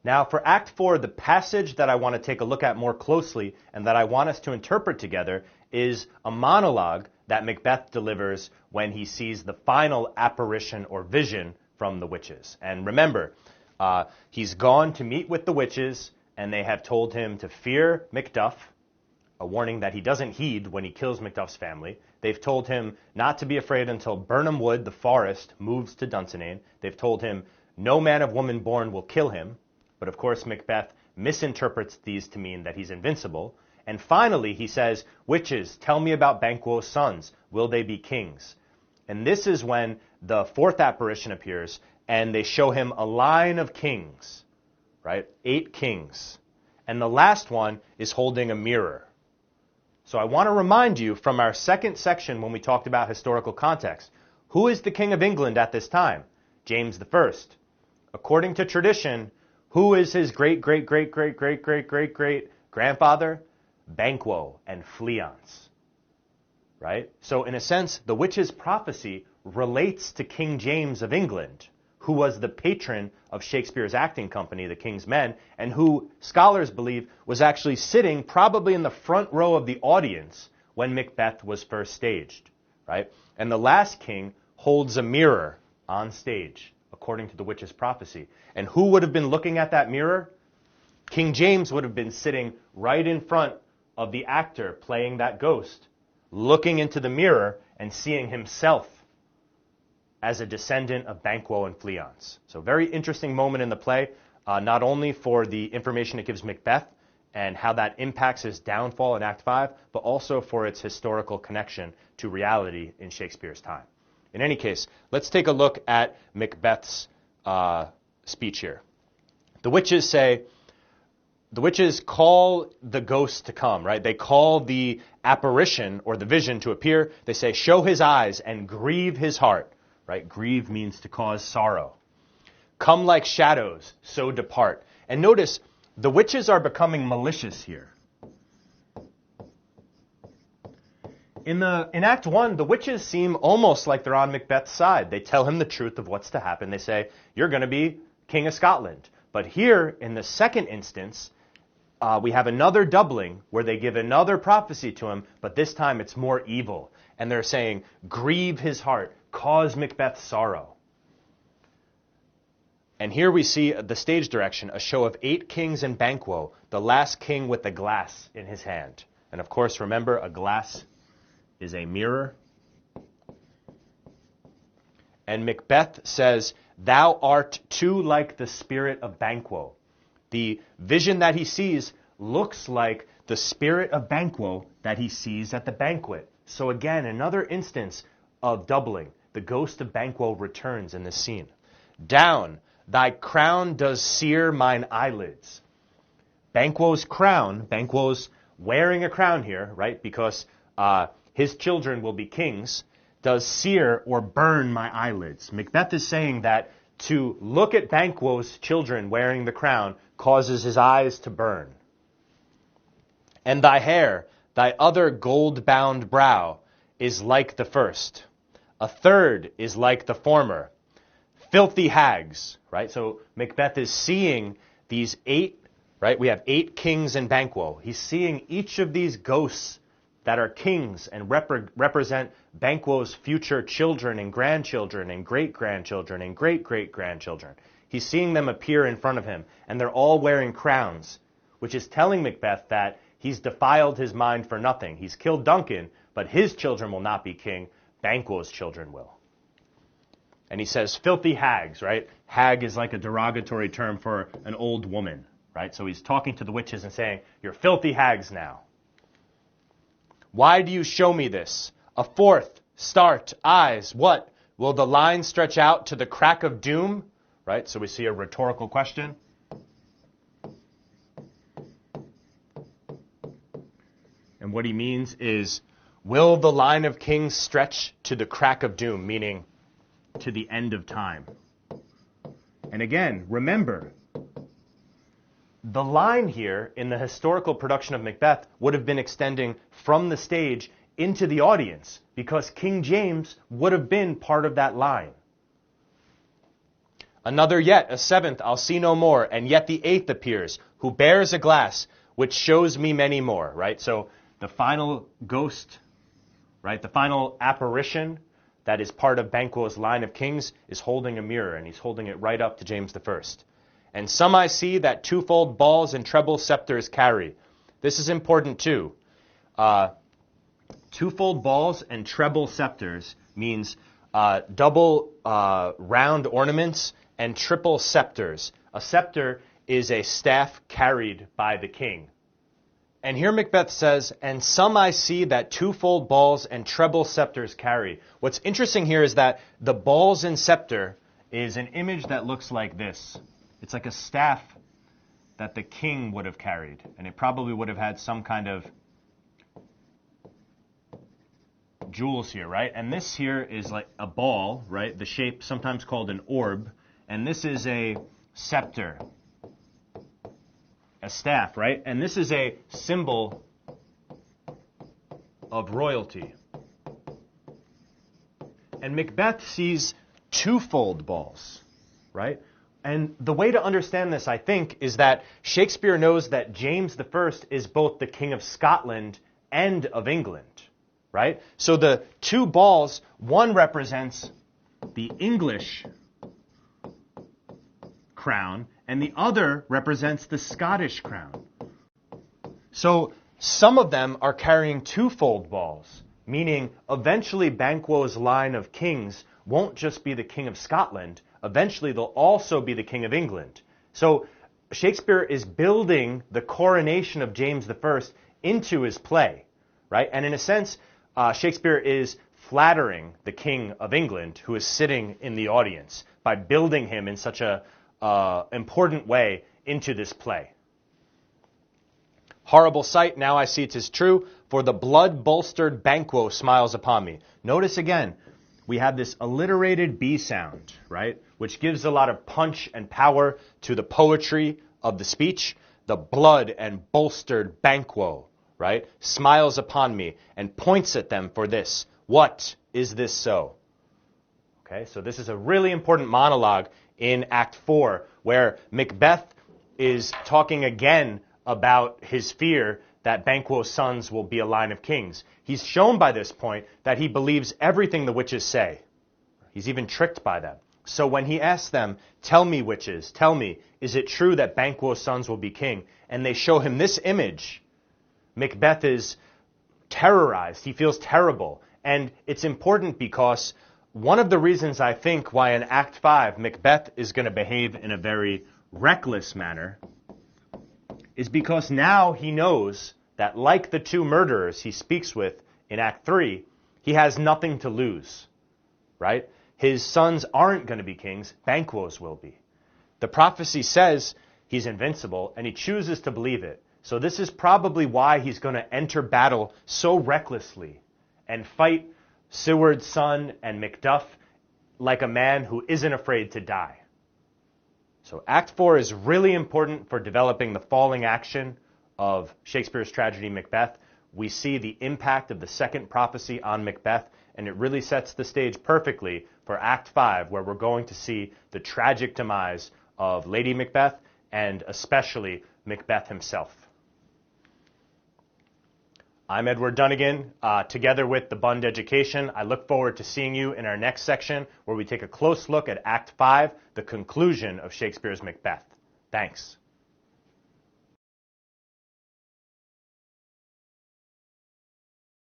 Now for Act 4, the passage that I want to take a look at more closely and that I want us to interpret together is a monologue that Macbeth delivers when he sees the final apparition or vision from the witches. And remember, he's gone to meet with the witches, and they have told him to fear Macduff, a warning that he doesn't heed when he kills Macduff's family. They've told him not to be afraid until Birnam Wood, the forest, moves to Dunsinane. They've told him no man of woman born will kill him. But of course, Macbeth misinterprets these to mean that he's invincible. And finally, he says, witches, tell me about Banquo's sons. Will they be kings? And this is when the fourth apparition appears, and they show him a line of kings, right? 8 kings. And the last one is holding a mirror. So I want to remind you from our second section when we talked about historical context, who is the king of England at this time? James I. According to tradition, who is his great-great-great-great-great-great-great-grandfather? Banquo and Fleance, right? So in a sense, the witch's prophecy relates to King James of England, who was the patron of Shakespeare's acting company, the King's Men, and who scholars believe was actually sitting probably in the front row of the audience when Macbeth was first staged, right? And the last king holds a mirror on stage, according to the witch's prophecy. And who would have been looking at that mirror? King James would have been sitting right in front of the actor playing that ghost, looking into the mirror and seeing himself as a descendant of Banquo and Fleance. So very interesting moment in the play, not only for the information it gives Macbeth and how that impacts his downfall in Act 5, but also for its historical connection to reality in Shakespeare's time. In any case, let's take a look at Macbeth's speech here. The witches call the ghost to come, right? They call the apparition or the vision to appear. They say, show his eyes and grieve his heart, right? Grieve means to cause sorrow. Come like shadows, so depart. And notice, the witches are becoming malicious here. In Act 1, the witches seem almost like they're on Macbeth's side. They tell him the truth of what's to happen. They say, you're going to be King of Scotland. But here, in the second instance, we have another doubling where they give another prophecy to him, but this time it's more evil. And they're saying, grieve his heart, cause Macbeth sorrow. And here we see the stage direction, a show of 8 kings in Banquo, the last king with the glass in his hand. And of course, remember, a glass is a mirror. And Macbeth says, thou art too like the spirit of Banquo. The vision that he sees looks like the spirit of Banquo that he sees at the banquet. So again, another instance of doubling. The ghost of Banquo returns in this scene. Down, thy crown does sear mine eyelids. Banquo's crown, Banquo's wearing a crown here, right? Because his children will be kings, does sear or burn my eyelids. Macbeth is saying that to look at Banquo's children wearing the crown causes his eyes to burn. And thy hair, thy other gold-bound brow, is like the first. A third is like the former. Filthy hags, right? So Macbeth is seeing these 8, right? We have 8 kings in Banquo. He's seeing each of these ghosts that are kings and represent Banquo's future children and grandchildren and great-grandchildren and great-great-grandchildren. He's seeing them appear in front of him, and they're all wearing crowns, which is telling Macbeth that he's defiled his mind for nothing. He's killed Duncan, but his children will not be king. Banquo's children will. And he says, filthy hags, right? Hag is like a derogatory term for an old woman, right? So he's talking to the witches and saying, you're filthy hags now. Why do you show me this? A fourth, start, eyes, what? Will the line stretch out to the crack of doom? Right, so we see a rhetorical question. And what he means is, will the line of kings stretch to the crack of doom, meaning to the end of time? And again, remember, the line here in the historical production of Macbeth would have been extending from the stage into the audience because King James would have been part of that line. Another yet, a seventh, I'll see no more. And yet the eighth appears, who bears a glass, which shows me many more, right? So the final ghost, right, the final apparition that is part of Banquo's line of kings is holding a mirror, and he's holding it right up to James I. And some I see that twofold balls and treble scepters carry. This is important too. Twofold balls and treble scepters means double round ornaments and triple scepters. A scepter is a staff carried by the king. And here Macbeth says, and some I see that twofold balls and treble scepters carry. What's interesting here is that the balls and scepter is an image that looks like this. It's like a staff that the king would have carried. And it probably would have had some kind of jewels here, right? And this here is like a ball, right? The shape sometimes called an orb. And this is a scepter, a staff, right? And this is a symbol of royalty. And Macbeth sees twofold balls, right? And the way to understand this, I think, is that Shakespeare knows that James I is both the King of Scotland and of England, right? So the two balls, one represents the English crown, and the other represents the Scottish crown. So some of them are carrying twofold balls, meaning eventually Banquo's line of kings won't just be the King of Scotland, eventually they'll also be the King of England. So Shakespeare is building the coronation of James I into his play, right? And in a sense, Shakespeare is flattering the King of England, who is sitting in the audience, by building him in such a important way into this play. Horrible sight, now I see 'tis true, for the blood-bolstered Banquo smiles upon me. Notice again, we have this alliterated B sound, right, which gives a lot of punch and power to the poetry of the speech. The blood and bolstered Banquo, right, smiles upon me and points at them for this. What is this so? Okay, so this is a really important monologue in Act 4, where Macbeth is talking again about his fear that Banquo's sons will be a line of kings. He's shown by this point that he believes everything the witches say. He's even tricked by them. So when he asks them, tell me, witches, tell me, is it true that Banquo's sons will be king? And they show him this image, Macbeth is terrorized. He feels terrible. And it's important because one of the reasons I think why in Act 5 Macbeth is going to behave in a very reckless manner is because now he knows that, like the two murderers he speaks with in Act 3, he has nothing to lose, right? His sons aren't going to be kings, Banquo's will be. The prophecy says he's invincible, and he chooses to believe it. So this is probably why he's going to enter battle so recklessly and fight Seward's son and Macduff like a man who isn't afraid to die. So Act 4 is really important for developing the falling action of Shakespeare's tragedy Macbeth. We see the impact of the second prophecy on Macbeth, and it really sets the stage perfectly for Act 5, where we're going to see the tragic demise of Lady Macbeth and especially Macbeth himself. I'm Edward Dunnigan, together with the Bund Education. I look forward to seeing you in our next section, where we take a close look at Act 5, the conclusion of Shakespeare's Macbeth. Thanks.